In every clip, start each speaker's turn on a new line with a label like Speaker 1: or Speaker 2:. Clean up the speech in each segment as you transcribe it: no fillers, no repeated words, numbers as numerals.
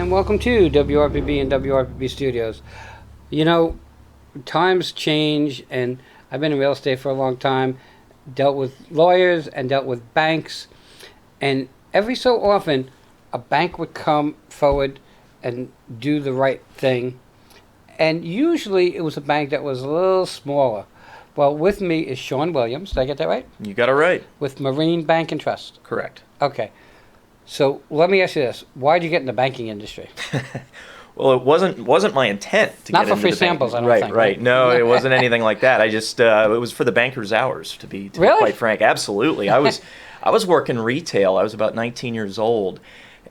Speaker 1: and welcome to WRPB and WRPB Studios. You know, times change, and I've been in real estate for a long time, dealt with lawyers and dealt with banks, and every so often a bank would come forward and do the right thing, and usually it was a bank that was a little smaller. Well, with me is Shaun Williams. Did I get that right?
Speaker 2: You got it right.
Speaker 1: With Marine Bank and Trust.
Speaker 2: Correct.
Speaker 1: Okay. So let me ask you this: why did you get in the banking industry?
Speaker 2: Well, it wasn't my intent to
Speaker 1: Not
Speaker 2: get
Speaker 1: for
Speaker 2: into
Speaker 1: free
Speaker 2: the bank.
Speaker 1: samples, I don't
Speaker 2: right,
Speaker 1: think.
Speaker 2: Right. No, it wasn't anything like that. I just it was for the banker's hours, to be
Speaker 1: Really?
Speaker 2: quite frank. Absolutely. I was working retail. I was about 19 years old,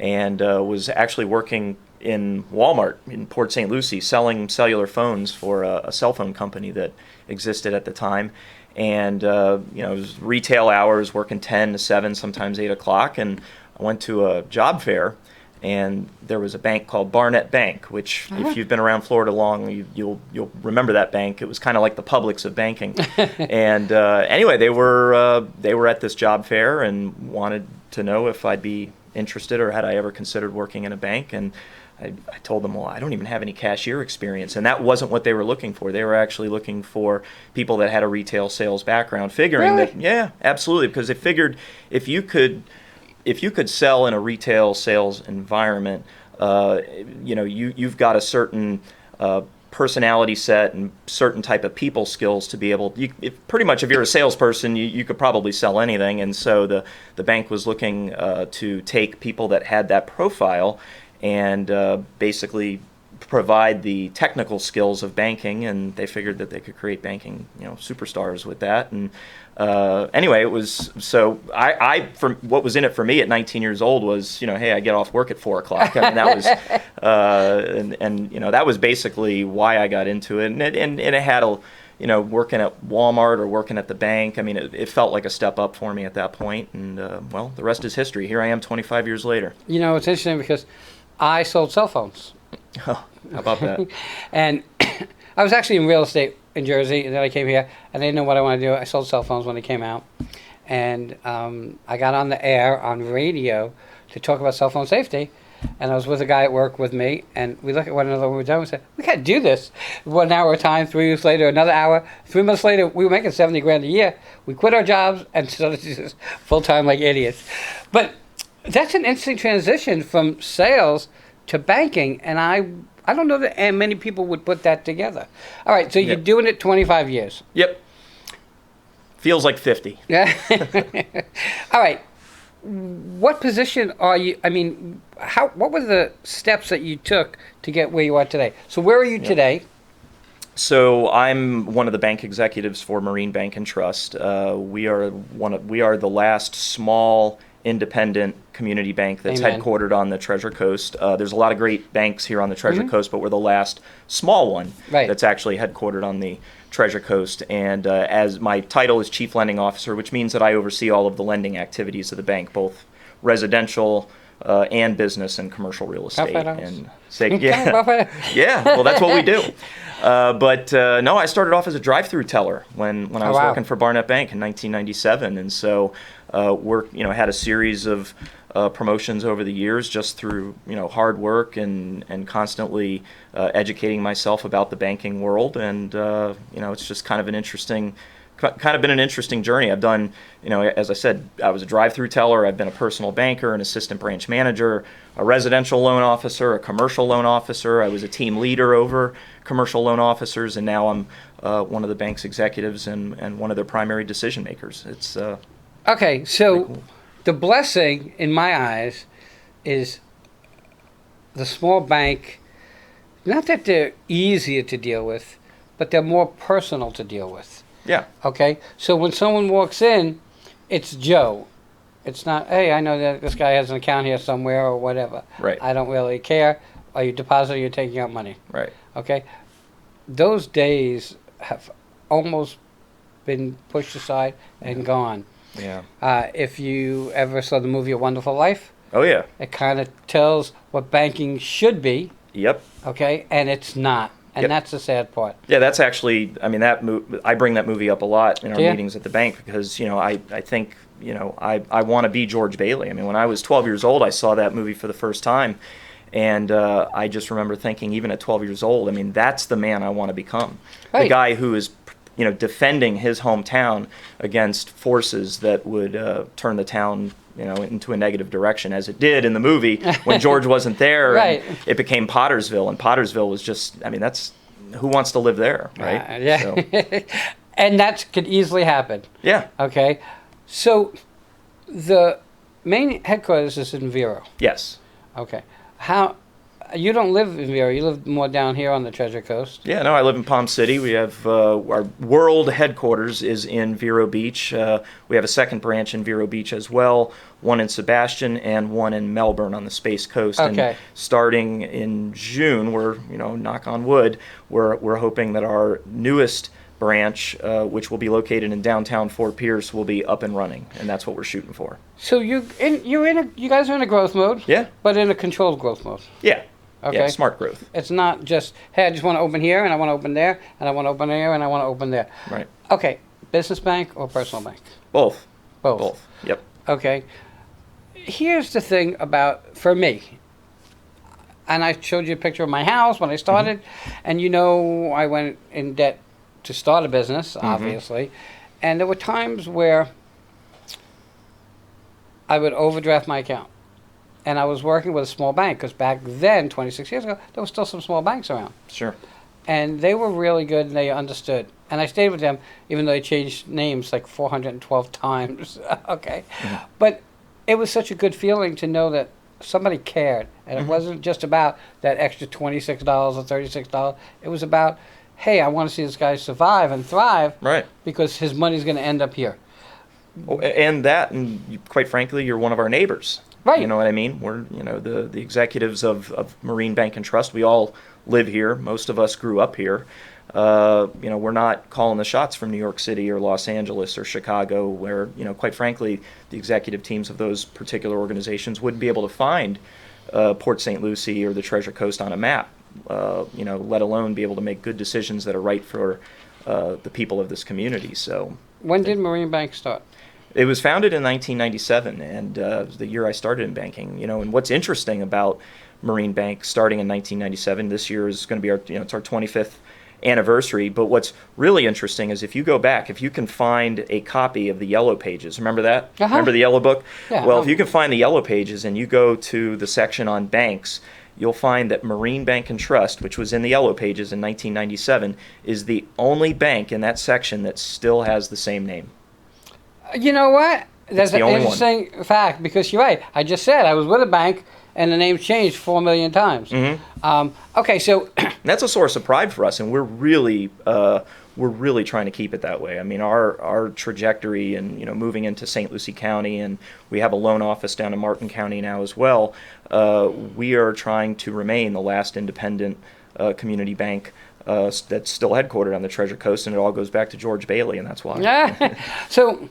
Speaker 2: and was actually working in Walmart in Port St. Lucie, selling cellular phones for a cell phone company that existed at the time. And it was retail hours, working 10 to 7, sometimes 8 o'clock, and I went to a job fair, and there was a bank called Barnett Bank, which, if you've been around Florida long, you'll remember that bank. It was kind of like the Publix of banking. And anyway, they were at this job fair and wanted to know if I'd be interested or had I ever considered working in a bank. And I told them, well, I don't even have any cashier experience. And that wasn't what they were looking for. They were actually looking for people that had a retail sales background, figuring
Speaker 1: Really?
Speaker 2: that, yeah, absolutely, because they figured if you could sell in a retail sales environment, you've got a certain personality set and certain type of people skills to be able. Pretty much, if you're a salesperson, you could probably sell anything. And so the bank was looking to take people that had that profile and basically provide the technical skills of banking, and they figured that they could create banking, superstars with that. And anyway, it was so. For what was in it for me at 19 years old was, hey, I get off work at 4 o'clock. I mean, that was, that was basically why I got into it. And it had a, working at Walmart or working at the bank. I mean, it felt like a step up for me at that point. And well, the rest is history. Here I am, 25 years later.
Speaker 1: It's interesting because I sold cell phones.
Speaker 2: Oh, how about that?
Speaker 1: And I was actually in real estate in Jersey, and then I came here, and I didn't know what I wanted to do. I sold cell phones when they came out. And I got on the air on radio to talk about cell phone safety. And I was with a guy at work with me, and we looked at one another when we were done and said, we can't do this. 1 hour at a time, 3 weeks later, another hour. 3 months later, we were making $70,000 a year. We quit our jobs and started to do this full-time like idiots. But that's an interesting transition from sales to banking, and I don't know that many people would put that together. All right, so you're doing it 25 years.
Speaker 2: Yep. Feels like 50.
Speaker 1: Yeah. All right. What position are you? I mean, what were the steps that you took to get where you are today? So where are you today?
Speaker 2: So I'm one of the bank executives for Marine Bank and Trust. We are the last small independent community bank that's
Speaker 1: Amen.
Speaker 2: Headquartered on the Treasure Coast. There's a lot of great banks here on the Treasure Coast, but we're the last small one that's actually headquartered on the Treasure Coast. And as my title is Chief Lending Officer, which means that I oversee all of the lending activities of the bank, both residential and business and commercial real estate. And yeah, well, that's what we do. But no, I started off as a drive-through teller when I was working for Barnett Bank in 1997, and so had a series of promotions over the years just through hard work and constantly educating myself about the banking world, and it's just kind of been an interesting journey. I've done, as I said, I was a drive-through teller. I've been a personal banker, an assistant branch manager, a residential loan officer, a commercial loan officer. I was a team leader over commercial loan officers, and now I'm one of the bank's executives and one of their primary decision makers. It's
Speaker 1: okay. So
Speaker 2: cool.
Speaker 1: The blessing in my eyes is the small bank. Not that they're easier to deal with, but they're more personal to deal with.
Speaker 2: Yeah.
Speaker 1: Okay. So when someone walks in, it's Joe. It's not, hey, I know that this guy has an account here somewhere or whatever.
Speaker 2: Right.
Speaker 1: I don't really care. Are you depositing or you're taking out money?
Speaker 2: Right.
Speaker 1: Okay. Those days have almost been pushed aside and gone.
Speaker 2: Yeah.
Speaker 1: If you ever saw the movie A Wonderful Life,
Speaker 2: Oh yeah.
Speaker 1: it kind of tells what banking should be.
Speaker 2: Yep.
Speaker 1: Okay, and it's not. And that's the sad part.
Speaker 2: Yeah, that's actually, I mean, I bring that movie up a lot in our
Speaker 1: Yeah.
Speaker 2: meetings at the bank because, I think, I want to be George Bailey. I mean, when I was 12 years old, I saw that movie for the first time. And I just remember thinking, even at 12 years old, I mean, that's the man I want to become.
Speaker 1: Right.
Speaker 2: The guy who is, defending his hometown against forces that would turn the town, into a negative direction, as it did in the movie when George wasn't there.
Speaker 1: Right.
Speaker 2: And it became Pottersville, and Pottersville was just, I mean, that's, who wants to live there, right?
Speaker 1: Yeah.
Speaker 2: So,
Speaker 1: And that could easily happen.
Speaker 2: yeah.
Speaker 1: Okay. So the main headquarters is in Vero.
Speaker 2: Yes.
Speaker 1: Okay. You don't live in Vero. You live more down here on the Treasure Coast.
Speaker 2: Yeah, no, I live in Palm City. We have our world headquarters is in Vero Beach. We have a second branch in Vero Beach as well, one in Sebastian and one in Melbourne on the Space Coast.
Speaker 1: Okay.
Speaker 2: And starting in June, knock on wood, we're hoping that our newest branch, which will be located in downtown Fort Pierce, will be up and running, and that's what we're shooting for.
Speaker 1: So you guys are in a growth mode.
Speaker 2: Yeah.
Speaker 1: But in a controlled growth mode.
Speaker 2: Yeah.
Speaker 1: Okay.
Speaker 2: Yeah, smart growth.
Speaker 1: It's not just, hey, I just want to open here, and I want to open there, and I want to open there, and I want to open there.
Speaker 2: Right.
Speaker 1: Okay. Business bank or personal bank?
Speaker 2: Both.
Speaker 1: Both.
Speaker 2: Both. Yep.
Speaker 1: Okay. Here's the thing for me, and I showed you a picture of my house when I started, and I went in debt to start a business, obviously, and there were times where I would overdraft my account. And I was working with a small bank, because back then, 26 years ago, there were still some small banks around.
Speaker 2: Sure.
Speaker 1: And they were really good, and they understood. And I stayed with them, even though they changed names like 412 times. Okay. But it was such a good feeling to know that somebody cared. And it wasn't just about that extra $26 or $36. It was about, hey, I want to see this guy survive and thrive.
Speaker 2: Right.
Speaker 1: Because his money's going to end up here.
Speaker 2: Oh, and quite frankly, you're one of our neighbors.
Speaker 1: Right.
Speaker 2: You know what I mean? We're, the executives of Marine Bank and Trust, we all live here. Most of us grew up here. We're not calling the shots from New York City or Los Angeles or Chicago, where, quite frankly, the executive teams of those particular organizations wouldn't be able to find Port St. Lucie or the Treasure Coast on a map, let alone be able to make good decisions that are right for the people of this community. So,
Speaker 1: when did Marine Bank start?
Speaker 2: It was founded in 1997, and it was the year I started in banking. And what's interesting about Marine Bank starting in 1997, this year is going to be it's our 25th anniversary. But what's really interesting is if you go back, if you can find a copy of the Yellow Pages, remember that? Remember the Yellow Book?
Speaker 1: Yeah.
Speaker 2: Well, if you can find the Yellow Pages and you go to the section on banks, you'll find that Marine Bank and Trust, which was in the Yellow Pages in 1997, is the only bank in that section that still has the same name.
Speaker 1: You know what? That's an
Speaker 2: interesting
Speaker 1: fact, because you're right. I just said I was with a bank, and the name's changed 4 million times. Okay, so
Speaker 2: that's a source of pride for us, and we're really trying to keep it that way. I mean, our trajectory and moving into St. Lucie County, and we have a loan office down in Martin County now as well. We are trying to remain the last independent community bank that's still headquartered on the Treasure Coast, and it all goes back to George Bailey, and that's why.
Speaker 1: Yeah. So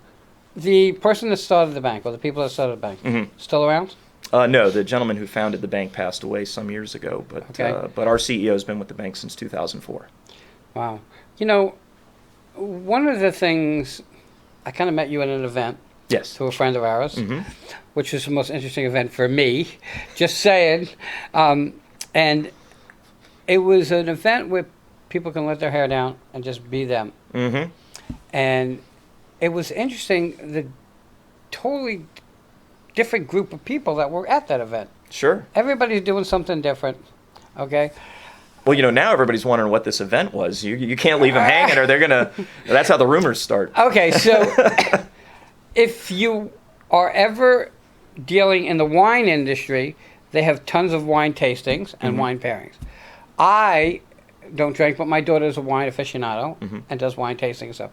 Speaker 1: the person that started the bank, or the people that started the bank, still around?
Speaker 2: No, the gentleman who founded the bank passed away some years ago, but our CEO has been with the bank since 2004.
Speaker 1: Wow. One of the things, I kind of met you at an event.
Speaker 2: Yes.
Speaker 1: To a friend of ours, which was the most interesting event for me, just saying. And it was an event where people can let their hair down and just be them. And it was interesting, the totally different group of people that were at that event.
Speaker 2: Sure.
Speaker 1: Everybody's doing something different, okay?
Speaker 2: Well, now everybody's wondering what this event was. You can't leave them hanging, or they're going to... That's how the rumors start.
Speaker 1: Okay, so if you are ever dealing in the wine industry, they have tons of wine tastings and wine pairings. I don't drink, but my daughter is a wine aficionado and does wine tasting and stuff.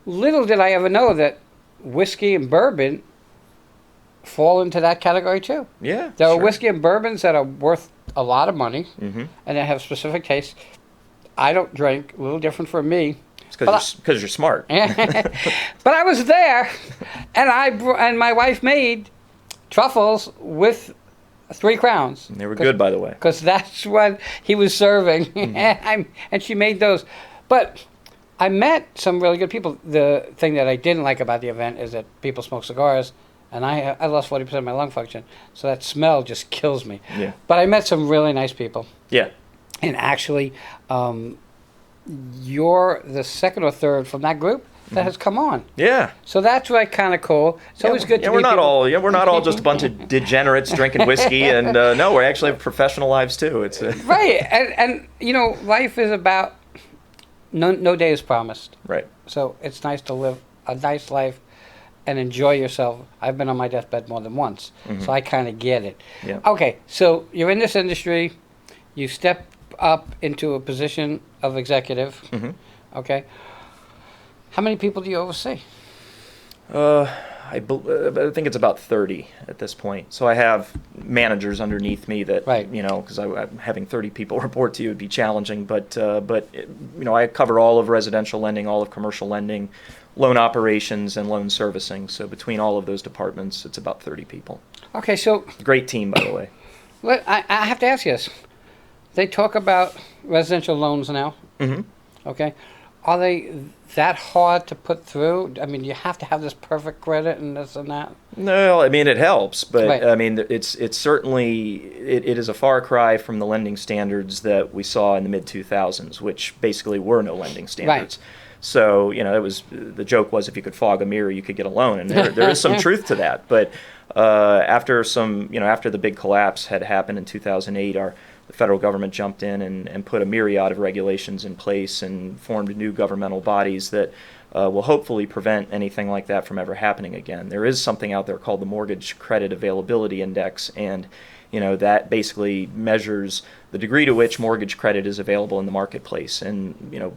Speaker 1: Little did I ever know that whiskey and bourbon fall into that category too.
Speaker 2: Yeah,
Speaker 1: there are whiskey and bourbons that are worth a lot of money, and they have specific tastes. I don't drink. A little different for me.
Speaker 2: It's because you're smart.
Speaker 1: But I was there, and my wife made truffles with 3 Crowns.
Speaker 2: And they were good, by the way.
Speaker 1: Because that's what he was serving, and she made those. But I met some really good people. The thing that I didn't like about the event is that people smoke cigars and I lost 40% of my lung function, so that smell just kills me.
Speaker 2: Yeah.
Speaker 1: But I met some really nice people.
Speaker 2: Yeah.
Speaker 1: And actually, you're the second or third from that group that has come on.
Speaker 2: Yeah.
Speaker 1: So that's like kind of cool. It's always good to meet
Speaker 2: we're not
Speaker 1: people.
Speaker 2: all we're not all just a bunch of degenerates drinking whiskey, and no, we actually have professional lives too. It's
Speaker 1: right, and you know, life is about no day is promised.
Speaker 2: right.
Speaker 1: So it's nice to live a nice life and enjoy yourself. I've been on my deathbed more than once, so I kind of get it.
Speaker 2: Yeah.
Speaker 1: Okay, so you're in this industry, you step up into a position of executive. Okay. How many people do you oversee?
Speaker 2: I think it's about 30 at this point. So I have managers underneath me that,
Speaker 1: Right.
Speaker 2: you know, because having 30 people report to you would be challenging. But you know, I cover all of residential lending, all of commercial lending, loan operations, and loan servicing. So between all of those departments, it's about 30 people.
Speaker 1: Okay, so
Speaker 2: Great team, by the way.
Speaker 1: I have to ask you this. They talk about residential loans now. Okay. Are they that hard to put through? I mean, you have to have this perfect credit and this and that.
Speaker 2: No, I mean it helps, but
Speaker 1: Right.
Speaker 2: I mean it's certainly it is a far cry from the lending standards that we saw in the mid 2000s, which basically were no lending standards. So you know, the joke was if you could fog a mirror, you could get a loan, and there is some truth to that. But after the big collapse had happened in 2008, the federal government jumped in and put a myriad of regulations in place and formed new governmental bodies that will hopefully prevent anything like that from ever happening again. There is something out there called the Mortgage Credit Availability Index, and you know that basically measures the degree to which mortgage credit is available in the marketplace. And you know,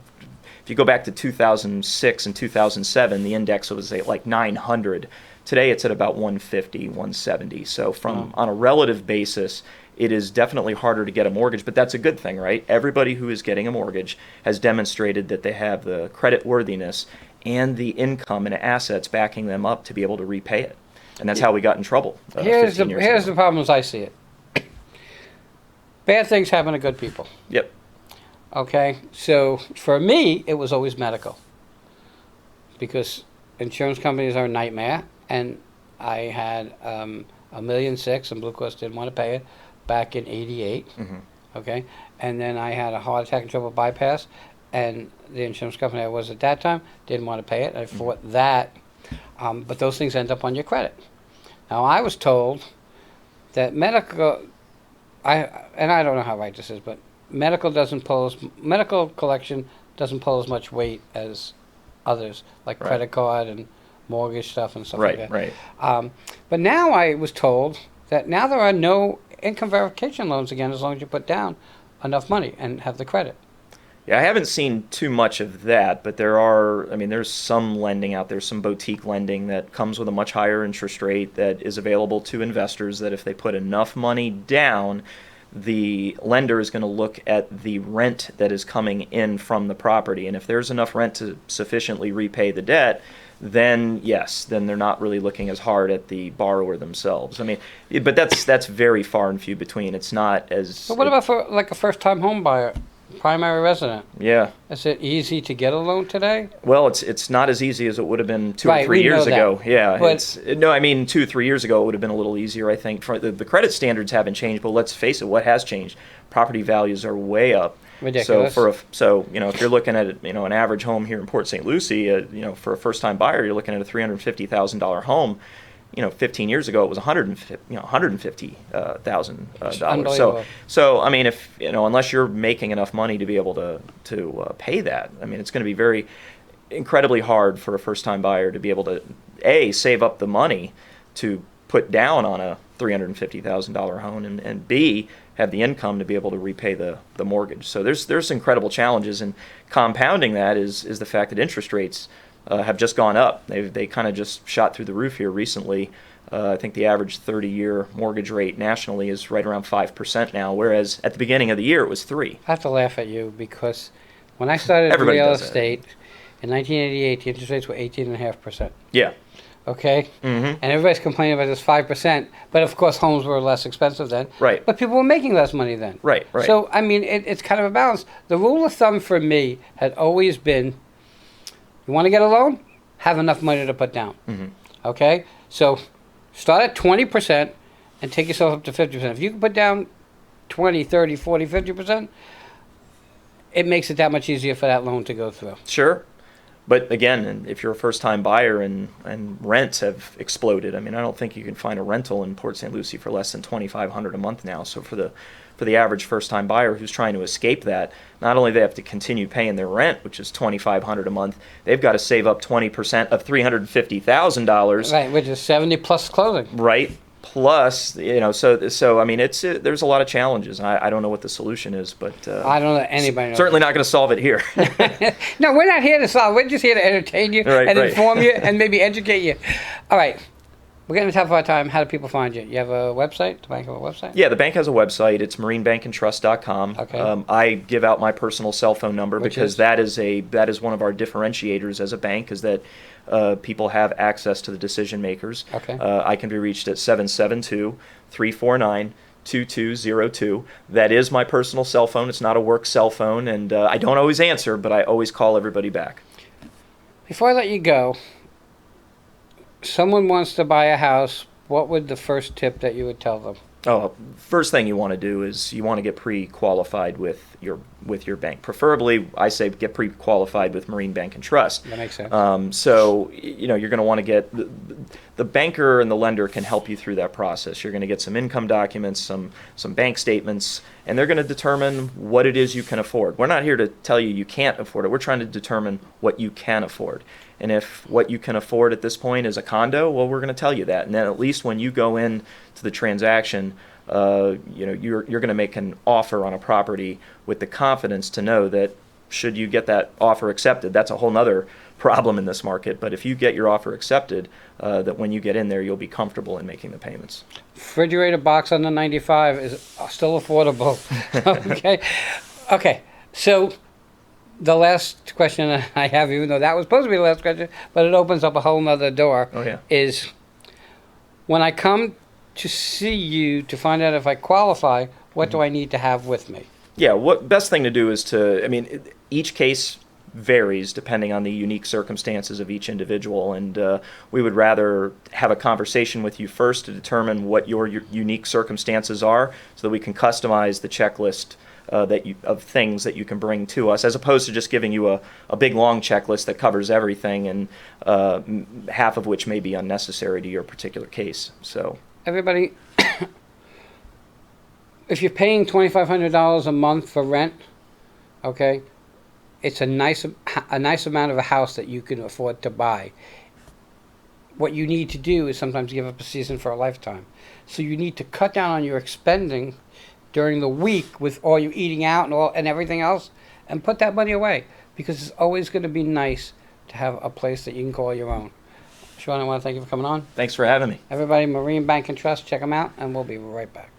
Speaker 2: if you go back to 2006 and 2007, the index was at like 900. Today it's at about 150, 170. So on a relative basis, it is definitely harder to get a mortgage, but that's a good thing, right? Everybody who is getting a mortgage has demonstrated that they have the credit worthiness and the income and assets backing them up to be able to repay it. And that's how we got in trouble 15 years
Speaker 1: Here's
Speaker 2: ago.
Speaker 1: the problem as I see it. Bad things happen to good people.
Speaker 2: Yep.
Speaker 1: Okay, so for me, it was always medical. Because insurance companies are a nightmare, and I had $1.6 million, and Blue Cross didn't want to pay it back in '88. Okay, and then I had a heart attack and triple bypass, and the insurance company I was at that time didn't want to pay it. I fought that, but those things end up on your credit. Now I was told that medical, I don't know how right this is, but medical collection doesn't pull as much weight as others, like
Speaker 2: Right.
Speaker 1: credit card and mortgage stuff and stuff like that.
Speaker 2: Right.
Speaker 1: But now I was told that now there are no income verification loans again as long as you put down enough money and have the credit.
Speaker 2: Yeah, I haven't seen too much of that, but there's some lending out there, some boutique lending that comes with a much higher interest rate that is available to investors that if they put enough money down, the lender is going to look at the rent that is coming in from the property. And if there's enough rent to sufficiently repay the debt, then yes, then they're not really looking as hard at the borrower themselves. I mean, but that's very far and few between. It's not as...
Speaker 1: But what about for like a first-time home buyer, primary resident?
Speaker 2: Yeah.
Speaker 1: Is it easy to get a loan today?
Speaker 2: Well, it's not as easy as it would have been 2 or
Speaker 1: Right,
Speaker 2: 3
Speaker 1: we know
Speaker 2: years ago.
Speaker 1: that.
Speaker 2: Yeah.
Speaker 1: But-
Speaker 2: I mean 2 or 3 years ago it would have been a little easier, I think. The credit standards haven't changed, but let's face it, what has changed? Property values are way up.
Speaker 1: Ridiculous.
Speaker 2: So you know, if you're looking at an average home here in Port St. Lucie, for a first-time buyer, you're looking at a $350,000 home. 15 years ago it was $150,000. So I mean, if unless you're making enough money to be able to pay that, I mean, it's going to be incredibly hard for a first-time buyer to be able to save up the money to put down on a $350,000 home, and B, have the income to be able to repay the mortgage. So there's incredible challenges, and compounding that is the fact that interest rates have just gone up. They kind of just shot through the roof here recently. I think the average 30-year mortgage rate nationally is right around 5% now, whereas at the beginning of the year it was 3%.
Speaker 1: I have to laugh at you because when I started
Speaker 2: Everybody
Speaker 1: real
Speaker 2: does that.
Speaker 1: estate in 1988, the interest rates were 18.5%.
Speaker 2: Yeah.
Speaker 1: Okay?
Speaker 2: Mm-hmm.
Speaker 1: And everybody's complaining about this 5%, but of course homes were less expensive then.
Speaker 2: Right.
Speaker 1: But people were making less money then.
Speaker 2: Right.
Speaker 1: So, I mean, it's kind of a balance. The rule of thumb for me had always been, you want to get a loan? Have enough money to put down.
Speaker 2: Mm-hmm.
Speaker 1: Okay? So, Start at 20% and take yourself up to 50%. If you can put down 20, 30, 40, 50%, it makes it that much easier for that loan to go through.
Speaker 2: Sure. But again, if you're a first-time buyer and rents have exploded, I mean, I don't think you can find a rental in Port St. Lucie for less than $2,500 a month now. So for the average first-time buyer who's trying to escape that, not only they have to continue paying their rent, which is $2,500 a month, they've got to save up 20% of $350,000.
Speaker 1: Right, which is 70 plus closing.
Speaker 2: Right. Plus, so I mean, there's a lot of challenges. I don't know what the solution is, but
Speaker 1: I don't know anybody knows.
Speaker 2: Certainly not going to solve it here.
Speaker 1: No, we're not here to solve. We're just here to entertain you and inform you and maybe educate you. All right. We're getting to the top of our time. How do people find you? You have a website? The bank have a website?
Speaker 2: Yeah, the bank has a website. It's marinebankandtrust.com.
Speaker 1: Okay.
Speaker 2: I give out my personal cell phone number because that is one of our differentiators as a bank, is that people have access to the decision makers.
Speaker 1: Okay.
Speaker 2: I can be reached at 772-349-2202. That is my personal cell phone. It's not a work cell phone, and I don't always answer, but I always call everybody back.
Speaker 1: Before I let you go, someone wants to buy a house, what would the first tip that you would tell them?
Speaker 2: Oh, first thing you want to do is you want to get pre-qualified with your bank. Preferably, I say get pre-qualified with Marine Bank and Trust.
Speaker 1: That makes sense.
Speaker 2: So you're going to want to get the banker and the lender can help you through that process. You're going to get some income documents, some bank statements, and they're going to determine what it is you can afford. We're not here to tell you you can't afford it. We're trying to determine what you can afford. And if what you can afford at this point is a condo, well, we're going to tell you that. And then at least when you go in to the transaction, you're going to make an offer on a property with the confidence to know that should you get that offer accepted, that's a whole nother problem in this market. But if you get your offer accepted, that when you get in there, you'll be comfortable in making the payments.
Speaker 1: Refrigerator box under 95 is still affordable. Okay. So the last question I have, even though that was supposed to be the last question, but it opens up a whole nother door, is when I come to see you to find out if I qualify, what do I need to have with me?
Speaker 2: Yeah, what best thing to do is each case varies depending on the unique circumstances of each individual, and we would rather have a conversation with you first to determine what your unique circumstances are so that we can customize the checklist of things that you can bring to us, as opposed to just giving you a big long checklist that covers everything, and half of which may be unnecessary to your particular case. So
Speaker 1: everybody, if you're paying $2,500 a month for rent, okay, it's a nice amount of a house that you can afford to buy. What you need to do is sometimes give up a season for a lifetime. So you need to cut down on your spending during the week with all your eating out and everything else, and put that money away, because it's always going to be nice to have a place that you can call your own. Shaun, I want to thank you for coming on.
Speaker 2: Thanks for having me.
Speaker 1: Everybody, Marine Bank and Trust, check them out, and we'll be right back.